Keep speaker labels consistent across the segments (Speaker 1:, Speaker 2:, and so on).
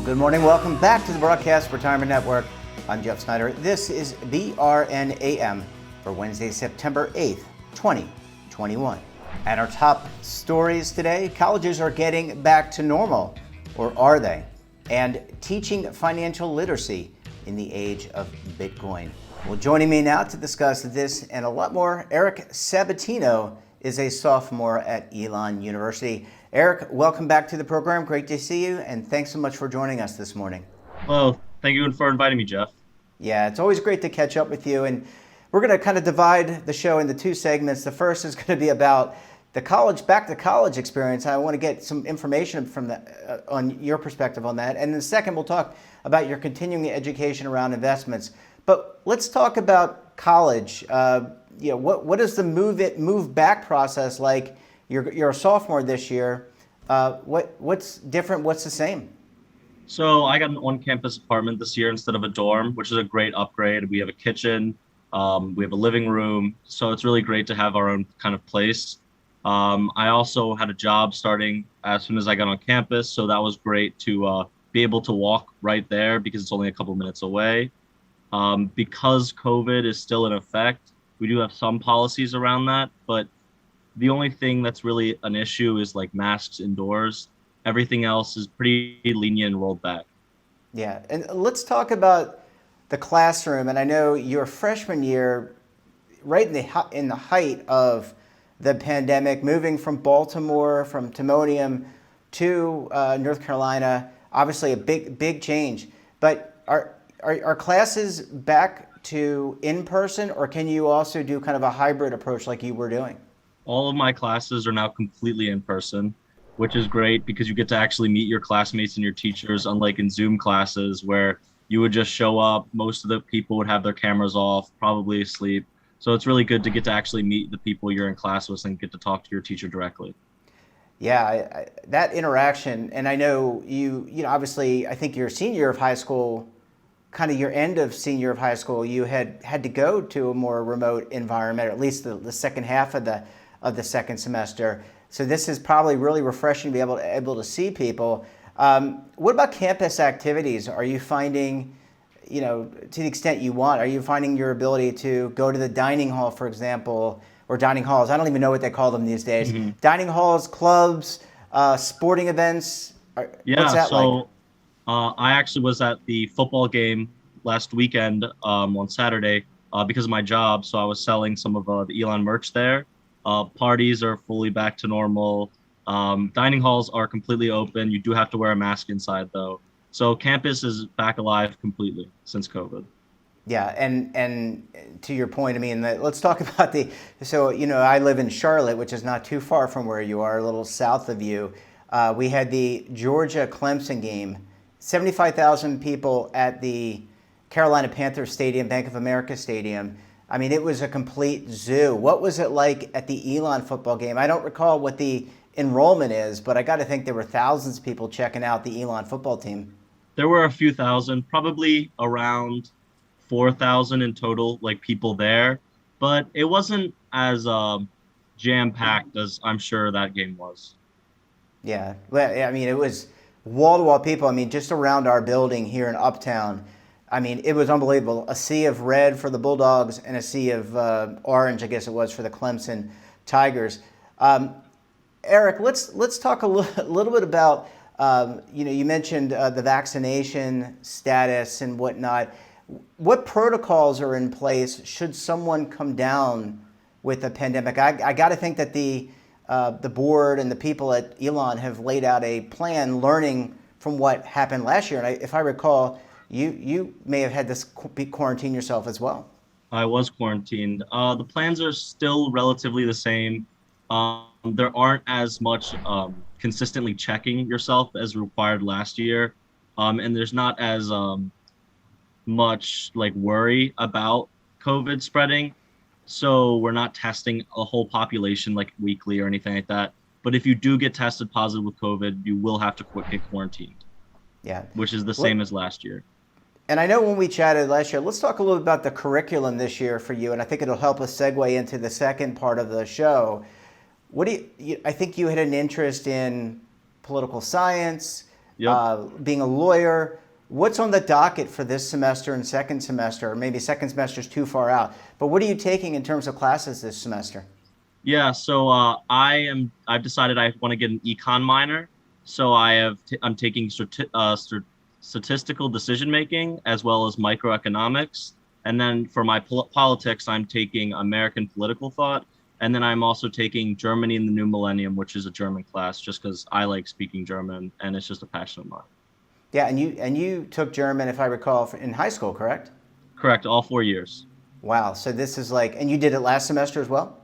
Speaker 1: Good morning. Welcome back to the Broadcast Retirement Network. I'm Jeff Snyder. This is BRN AM for Wednesday, September 8th, 2021. And our top stories today: colleges are getting back to normal, or are they? And teaching financial literacy in the age of Bitcoin. Well, joining me now to discuss this and a lot more, Eric Sabatino is a sophomore at Elon University. Eric, welcome back to the program. Great to see you, and thanks so much for joining us this morning.
Speaker 2: Well, thank you for inviting me, Jeff.
Speaker 1: Yeah, it's always great to catch up with you, and we're going to kind of divide the show into two segments. The first is going to be about the back to college experience. I want to get some information from that, on your perspective on that. And then the second, we'll talk about your continuing education around investments. But let's talk about college. What is the move back process like? You're a sophomore this year. What's different? What's the same?
Speaker 2: So I got an on-campus apartment this year instead of a dorm, which is a great upgrade. We have a kitchen, we have a living room, so it's really great to have our own kind of place. I also had a job starting as soon as I got on campus, so that was great to be able to walk right there because it's only a couple minutes away. Because COVID is still in effect, we do have some policies around that, but the only thing that's really an issue is like masks indoors. Everything else is pretty lenient and rolled back.
Speaker 1: Yeah, and let's talk about the classroom. And I know your freshman year, right in the height of the pandemic, moving from Baltimore, from Timonium to North Carolina, obviously a big change. But are classes back to in person, or can you also do kind of a hybrid approach like you were doing?
Speaker 2: All of my classes are now completely in person, which is great because you get to actually meet your classmates and your teachers, unlike in Zoom classes where you would just show up. Most of the people would have their cameras off, probably asleep. So it's really good to get to actually meet the people you're in class with and get to talk to your teacher directly.
Speaker 1: Yeah, that interaction, and I know you obviously, I think your senior year of high school, kind of your end of senior year of high school, you had to go to a more remote environment, or at least the second half of the second semester. So this is probably really refreshing to be able to see people. What about campus activities? Are you finding, to the extent you want, are you finding your ability to go to the dining hall, for example, or dining halls? I don't even know what they call them these days. Mm-hmm. Dining halls, clubs, sporting events. What's that like?
Speaker 2: I actually was at the football game last weekend on Saturday because of my job. So I was selling some of the Elon merch there. Parties are fully back to normal. Dining halls are completely open. You do have to wear a mask inside, though. So campus is back alive completely since COVID.
Speaker 1: Yeah, and to your point, I mean, let's talk about I live in Charlotte, which is not too far from where you are, a little south of you. We had the Georgia-Clemson game. 75,000 people at the Carolina Panthers Stadium, Bank of America Stadium. I mean, it was a complete zoo. What was it like at the Elon football game? I don't recall what the enrollment is, but I got to think there were thousands of people checking out the Elon football team.
Speaker 2: There were a few thousand, probably around 4,000 in total, like people there. But it wasn't as jam-packed as I'm sure that game was.
Speaker 1: Yeah, well, I mean, it was wall-to-wall people. I mean, just around our building here in Uptown, I mean, it was unbelievable. A sea of red for the Bulldogs and a sea of orange, I guess it was, for the Clemson Tigers. Eric, let's talk a little bit about, you mentioned the vaccination status and whatnot. What protocols are in place should someone come down with the pandemic? I got to think that the board and the people at Elon have laid out a plan learning from what happened last year. And if I recall, you may have had to quarantine yourself as well.
Speaker 2: I was quarantined. The plans are still relatively the same. There aren't as much consistently checking yourself as required last year. And there's not as much like worry about COVID spreading. So we're not testing a whole population like weekly or anything like that. But if you do get tested positive with COVID, you will have to get quarantined.
Speaker 1: Yeah.
Speaker 2: Which is the same as last year.
Speaker 1: And I know when we chatted last year, let's talk a little bit about the curriculum this year for you. And I think it'll help us segue into the second part of the show. I think you had an interest in political science,
Speaker 2: Yep.
Speaker 1: being a lawyer. What's on the docket for this semester and second semester? Or maybe second semester is too far out. But what are you taking in terms of classes this semester?
Speaker 2: Yeah, so I've decided I want to get an econ minor. So I'm taking statistical decision making as well as microeconomics. And then for my politics, I'm taking American political thought. And then I'm also taking Germany in the New Millennium, which is a German class, just because I like speaking German and it's just a passion of mine.
Speaker 1: Yeah, and you took German, if I recall, in high school, correct?
Speaker 2: Correct, all 4 years.
Speaker 1: Wow. So this is like, and you did it last semester as well?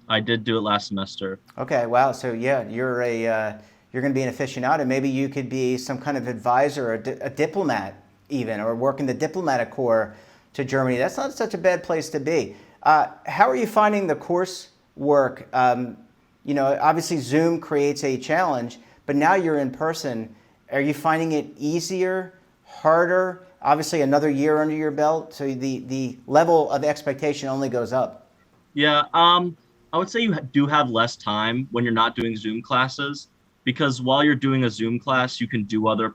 Speaker 2: I did do it last semester.
Speaker 1: Okay. Wow. So yeah, you're going to be an aficionado. Maybe you could be some kind of advisor, or a diplomat even, or work in the diplomatic corps to Germany. That's not such a bad place to be. How are you finding the coursework? Obviously Zoom creates a challenge, but now you're in person. Are you finding it easier, harder? Obviously another year under your belt, so the level of expectation only goes up.
Speaker 2: Yeah, I would say you do have less time when you're not doing Zoom classes, because while you're doing a Zoom class, you can do other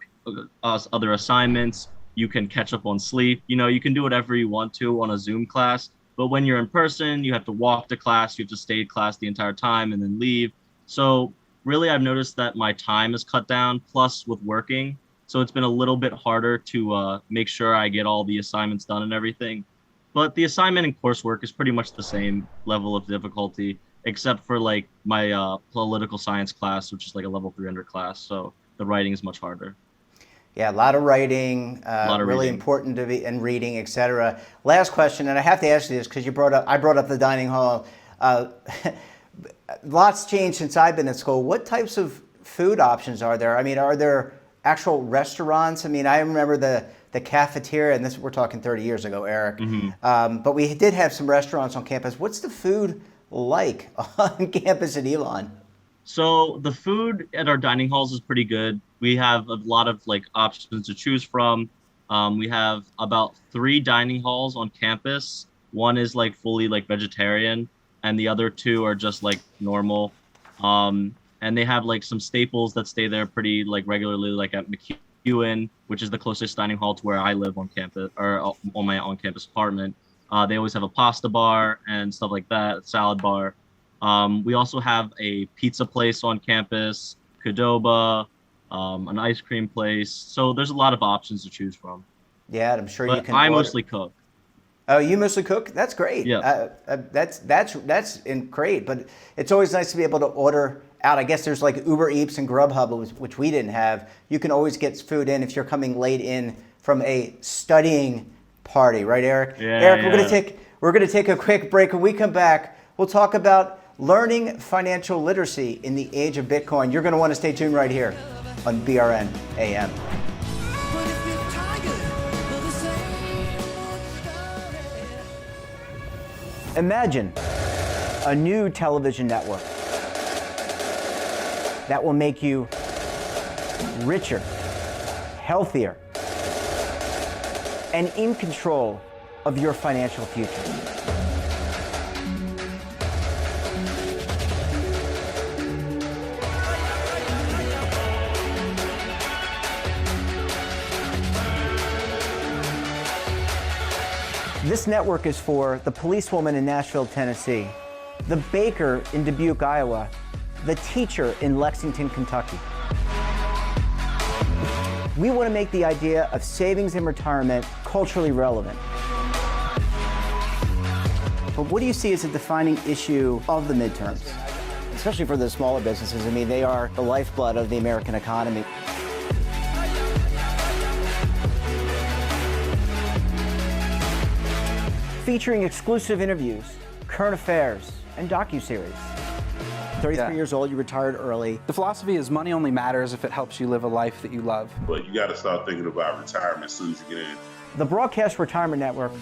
Speaker 2: assignments. You can catch up on sleep. You can do whatever you want to on a Zoom class. But when you're in person, you have to walk to class. You have to stay at class the entire time and then leave. So really, I've noticed that my time is cut down, plus with working. So it's been a little bit harder to make sure I get all the assignments done and everything. But the assignment and coursework is pretty much the same level of difficulty, except for like my political science class, which is like a level 300 class. So the writing is much harder.
Speaker 1: Yeah, a lot of writing, really
Speaker 2: reading.
Speaker 1: important to be, and reading, etc. Last question, and I have to ask you this because I brought up the dining hall. Lots changed since I've been in school. What types of food options are there? I mean, are there actual restaurants? I mean, I remember the cafeteria, and we're talking 30 years ago, Eric.
Speaker 2: Mm-hmm.
Speaker 1: But we did have some restaurants on campus. What's the food like on campus at Elon?
Speaker 2: So the food at our dining halls is pretty good. We have a lot of like options to choose from. We have about 3 dining halls on campus. One is like fully like vegetarian, and the other 2 are just like normal. And they have like some staples that stay there pretty like regularly, like at McEwen, which is the closest dining hall to where I live on campus or on my on-campus apartment. They always have a pasta bar and stuff like that, salad bar. We also have a pizza place on campus, Qdoba, an ice cream place. So there's a lot of options to choose from.
Speaker 1: Yeah, I'm sure
Speaker 2: But
Speaker 1: you can.
Speaker 2: I mostly cook.
Speaker 1: Oh, you mostly cook? That's great.
Speaker 2: Yeah.
Speaker 1: That's great. But it's always nice to be able to order out. I guess there's like Uber Eats and Grubhub, which we didn't have. You can always get food in if you're coming late in from a studying party, right, Eric?
Speaker 2: Yeah,
Speaker 1: Eric,
Speaker 2: yeah.
Speaker 1: we're gonna take a quick break. When we come back, we'll talk about learning financial literacy in the age of Bitcoin. You're gonna want to stay tuned right here on BRN AM. Imagine a new television network that will make you richer, healthier, and in control of your financial future. This network is for the policewoman in Nashville, Tennessee, the baker in Dubuque, Iowa, the teacher in Lexington, Kentucky. We want to make the idea of savings and retirement culturally relevant. But what do you see as a defining issue of the midterms? Especially for the smaller businesses. I mean, they are the lifeblood of the American economy. Featuring exclusive interviews, current affairs, and docuseries. 33 years old, you retired early.
Speaker 3: The philosophy is money only matters if it helps you live a life that you love.
Speaker 4: But you got to start thinking about retirement as soon as you get in.
Speaker 1: The Broadcast Retirement Network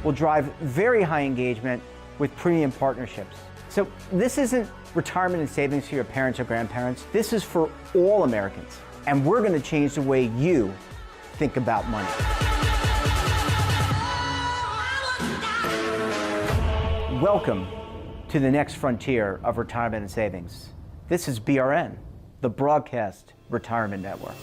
Speaker 1: will drive very high engagement with premium partnerships. So this isn't retirement and savings for your parents or grandparents. This is for all Americans. And we're going to change the way you think about money. Welcome to the next frontier of retirement and savings. This is BRN, the Broadcast Retirement Network.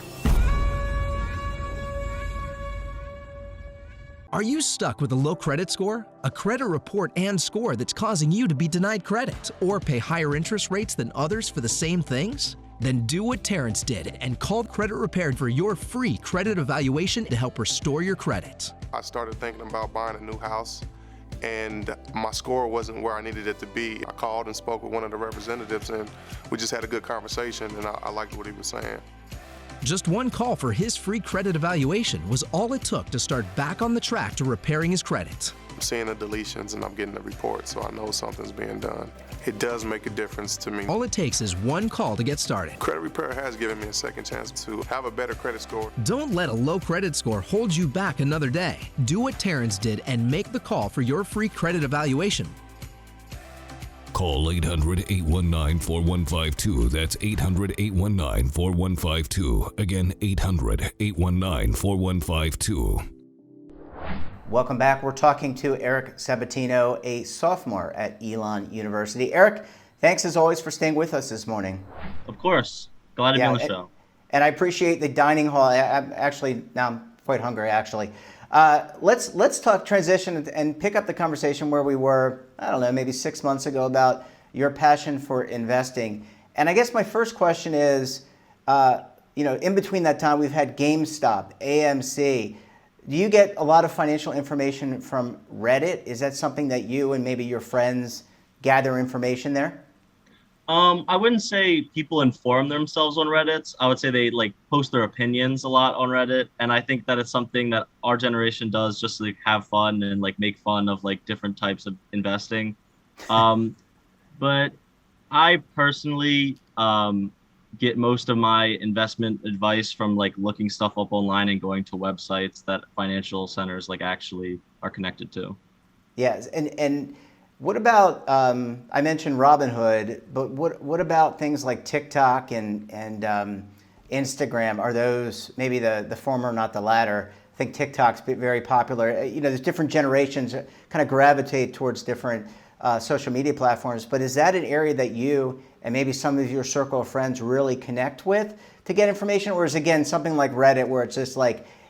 Speaker 5: Are you stuck with a low credit score, a credit report and score that's causing you to be denied credit or pay higher interest rates than others for the same things? Then do what Terrence did and call Credit Repaired for your free credit evaluation to help restore your credit.
Speaker 6: I started thinking about buying a new house, and my score wasn't where I needed it to be. I called and spoke with one of the representatives, and we just had a good conversation, and I liked what he was saying.
Speaker 5: Just one call for his free credit evaluation was all it took to start back on the track to repairing his credit.
Speaker 6: I'm seeing the deletions and I'm getting the report, so I know something's being done. It does make a difference to me.
Speaker 5: All it takes is one call to get started.
Speaker 6: Credit Repair has given me a second chance to have a better credit score.
Speaker 5: Don't let a low credit score hold you back another day. Do what Terrence did and make the call for your free credit evaluation.
Speaker 7: Call 800-819-4152. That's 800-819-4152. Again, 800-819-4152.
Speaker 1: Welcome back. We're talking to Eric Sabatino, a sophomore at Elon University. Eric, thanks as always for staying with us this morning.
Speaker 2: Of course. Glad to be on the show.
Speaker 1: And I appreciate the dining hall. I'm actually, now I'm quite hungry, actually. Let's talk transition and pick up the conversation where we were, I don't know, maybe 6 months ago about your passion for investing. And I guess my first question is, in between that time, we've had GameStop, AMC. Do you get a lot of financial information from Reddit? Is that something that you and maybe your friends gather information there?
Speaker 2: I wouldn't say people inform themselves on Reddit. I would say they post their opinions a lot on Reddit. And I think that it's something that our generation does just to have fun and make fun of different types of investing. But I personally get most of my investment advice from looking stuff up online and going to websites that financial centers actually are connected to.
Speaker 1: Yes, and what about I mentioned Robinhood, but what about things like TikTok and Instagram? Are those maybe the former, not the latter? I think TikTok's very popular. There's different generations that kind of gravitate towards different social media platforms, but is that an area that you and maybe some of your circle of friends really connect with to get information? Or is again something like Reddit where it's just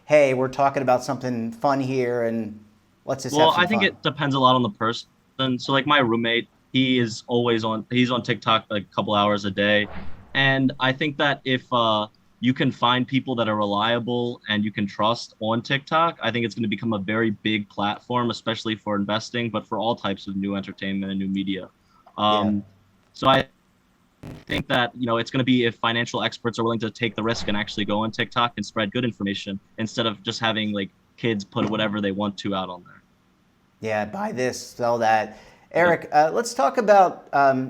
Speaker 1: hey, we're talking about something fun here and let's just have some fun?
Speaker 2: I think it depends a lot on the person. So my roommate, he's on TikTok a couple hours a day. And I think that if you can find people that are reliable and you can trust on TikTok, I think it's going to become a very big platform, especially for investing, but for all types of new entertainment and new media. So I think that, it's going to be if financial experts are willing to take the risk and actually go on TikTok and spread good information instead of just having kids put whatever they want to out on there.
Speaker 1: Yeah, buy this, sell that. Eric, let's talk about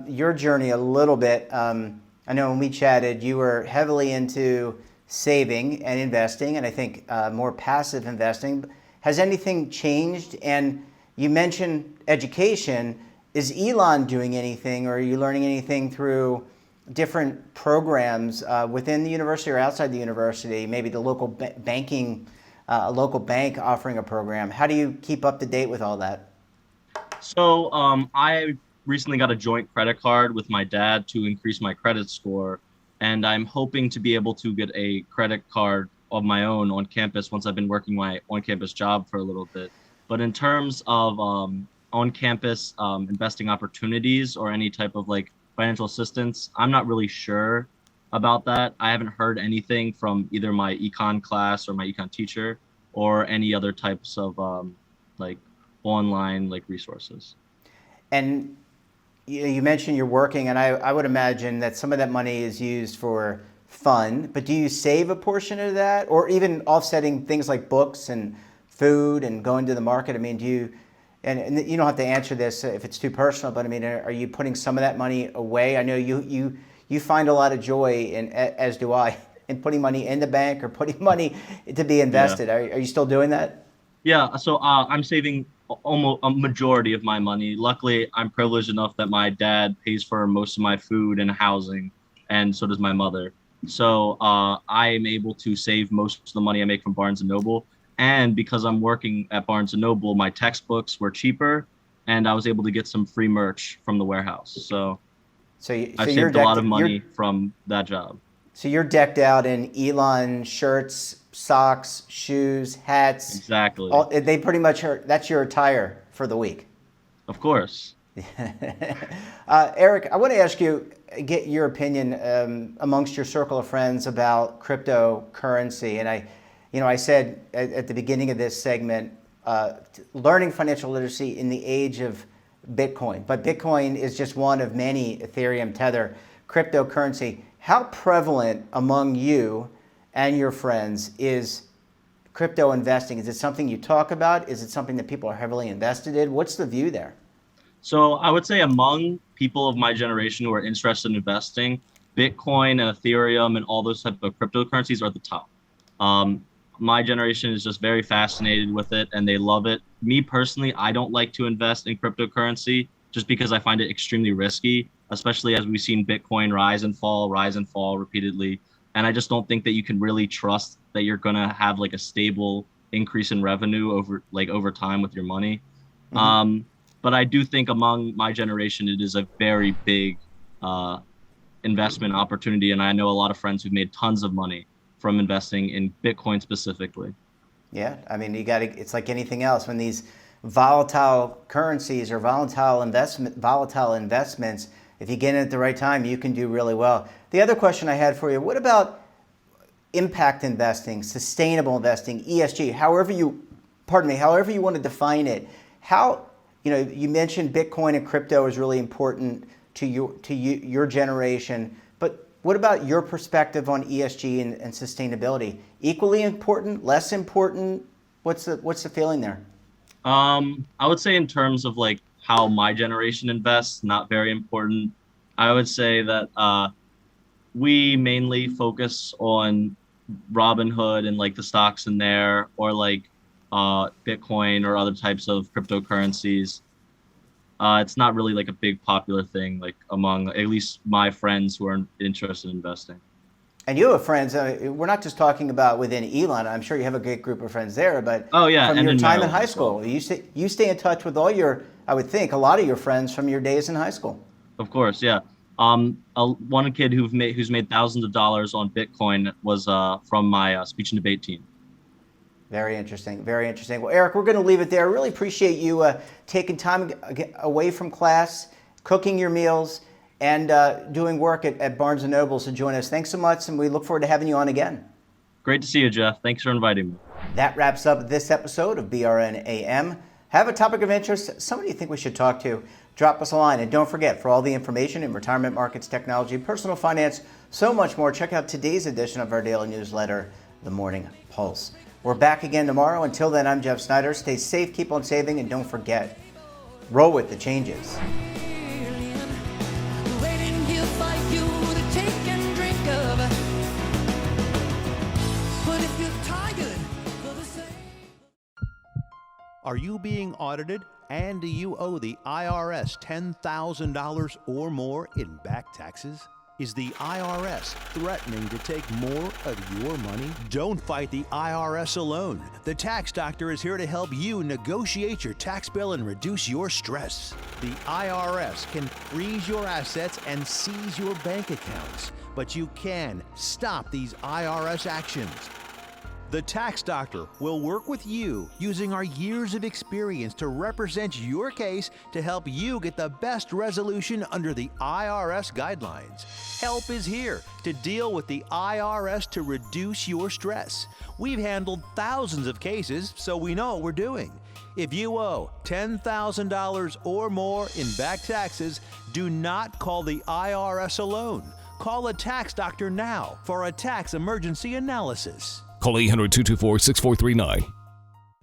Speaker 1: your journey a little bit. I know when we chatted, you were heavily into saving and investing, and I think more passive investing. Has anything changed? And you mentioned education. Is Elon doing anything, or are you learning anything through different programs within the university or outside the university? Maybe the local banking, a local bank offering a program. How do you keep up to date with all that?
Speaker 2: So I recently got a joint credit card with my dad to increase my credit score, and I'm hoping to be able to get a credit card of my own on campus once I've been working my on-campus job for a little bit. But in terms of on-campus investing opportunities or any type of financial assistance, I'm not really sure about that. I haven't heard anything from either my econ class or my econ teacher or any other types of online resources.
Speaker 1: And you mentioned you're working, and I would imagine that some of that money is used for fun, but do you save a portion of that, or even offsetting things like books and food and going to the market? I mean, do you, and you don't have to answer this if it's too personal, but I mean, are you putting some of that money away? I know you find a lot of joy, in, as do I, in putting money in the bank or putting money to be invested. Yeah. Are you still doing that?
Speaker 2: Yeah, so I'm saving almost a majority of my money. Luckily, I'm privileged enough that my dad pays for most of my food and housing, and so does my mother. So I am able to save most of the money I make from Barnes & Noble. And because I'm working at Barnes & Noble, my textbooks were cheaper, and I was able to get some free merch from the warehouse. So I saved a lot of money from that job.
Speaker 1: So you're decked out in Elon shirts, socks, shoes, hats.
Speaker 2: Exactly.
Speaker 1: They pretty much are, that's your attire for the week.
Speaker 2: Of course.
Speaker 1: Eric, I want to ask you, get your opinion amongst your circle of friends about cryptocurrency. And I said at the beginning of this segment, learning financial literacy in the age of Bitcoin. But Bitcoin is just one of many, Ethereum, Tether, cryptocurrency. How prevalent among you and your friends is crypto investing? Is it something you talk about? Is it something that people are heavily invested in? What's the view there?
Speaker 2: So I would say among people of my generation who are interested in investing, Bitcoin and Ethereum and all those type of cryptocurrencies are at the top. My generation is just very fascinated with it and they love it. Me personally, I don't like to invest in cryptocurrency just because I find it extremely risky, especially as we've seen Bitcoin rise and fall repeatedly. And I just don't think that you can really trust that you're going to have like a stable increase in revenue over time with your money. Mm-hmm. But I do think among my generation, it is a very big investment opportunity. And I know a lot of friends who've made tons of money from investing in Bitcoin specifically.
Speaker 1: Yeah, I mean, it's like anything else. When these volatile currencies or volatile investments, if you get in at the right time, you can do really well. The other question I had for you, what about impact investing, sustainable investing, ESG, however you want to define it? You mentioned Bitcoin and crypto is really important to your generation, but what about your perspective on ESG and sustainability? Equally important, less important? What's the feeling there?
Speaker 2: I would say in terms of like how my generation invests, not very important. I would say that we mainly focus on Robinhood and like the stocks in there, or like Bitcoin or other types of cryptocurrencies. It's not really like a big popular thing, like among at least my friends who are interested in investing.
Speaker 1: And you have friends, we're not just talking about within Elon, I'm sure you have a great group of friends there, but
Speaker 2: from
Speaker 1: your time in high school, you stay in touch with all I would think, a lot of your friends from your days in high school.
Speaker 2: Of course, yeah. One kid who's made thousands of dollars on Bitcoin was from my speech and debate team.
Speaker 1: Very interesting. Very interesting. Well, Eric, we're going to leave it there. I really appreciate you taking time away from class, cooking your meals, and doing work at Barnes & Noble to join us. Thanks so much, and we look forward to having you on again.
Speaker 2: Great to see you, Jeff. Thanks for inviting me.
Speaker 1: That wraps up this episode of BRN AM. Have a topic of interest, somebody you think we should talk to, drop us a line. And don't forget, for all the information in retirement markets, technology, personal finance, so much more, check out today's edition of our daily newsletter, The Morning Pulse. We're back again tomorrow. Until then, I'm Jeff Snyder. Stay safe, keep on saving, and don't forget, roll with the changes.
Speaker 8: Are you being audited and do you owe the IRS $10,000 or more in back taxes? Is the IRS threatening to take more of your money? Don't fight the IRS alone. The Tax Doctor is here to help you negotiate your tax bill and reduce your stress. The IRS can freeze your assets and seize your bank accounts, but you can stop these IRS actions. The Tax Doctor will work with you using our years of experience to represent your case to help you get the best resolution under the IRS guidelines. Help is here to deal with the IRS to reduce your stress. We've handled thousands of cases, so we know what we're doing. If you owe $10,000 or more in back taxes, do not call the IRS alone. Call a Tax Doctor now for a tax emergency analysis.
Speaker 7: Call 800-224-6439.